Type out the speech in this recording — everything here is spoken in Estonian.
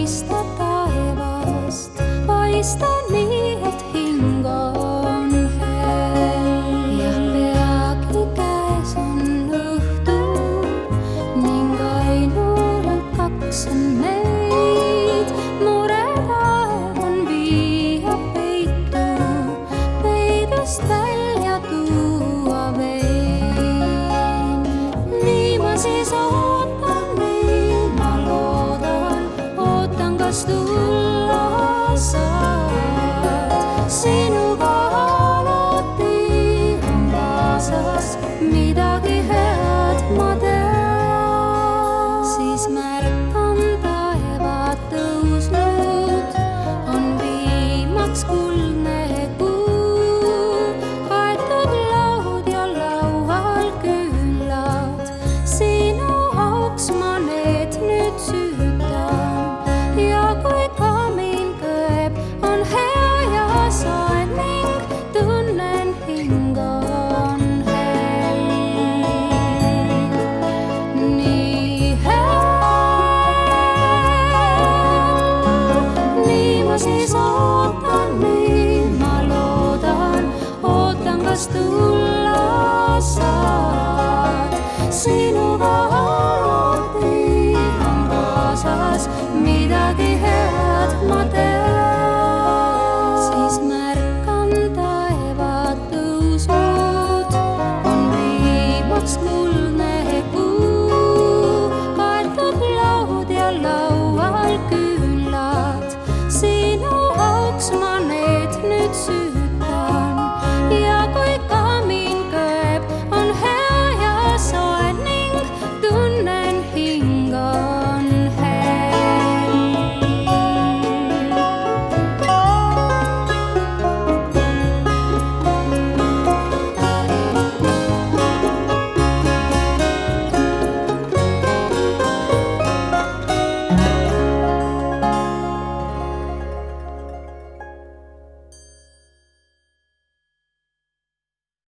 paista taevast, paista nii, et hing on hell. Ja peagi käes on õhtu ning ainult kaks on meid. Mured aeg on viia peitu, peidust välja tuua vein. Nii ma siis ootan neid, ma loodan, ootan, kas tulla saad. Sinuga alati on kaasas midagi head ma tean. Siis märkan taevad tõusnud, on viimaks kuldne kuu. Kaetud laud ja laual küünlad, sinu auks ma need nüüd süütan. Ja kui kamin kööb, on hea ja saen ning tunnen hing on hell. Nii hell, nii ma siis ootan, nii ma loodan, ootan, kas tulla saad. Sinuga alati on kaasas midagi head ma tean.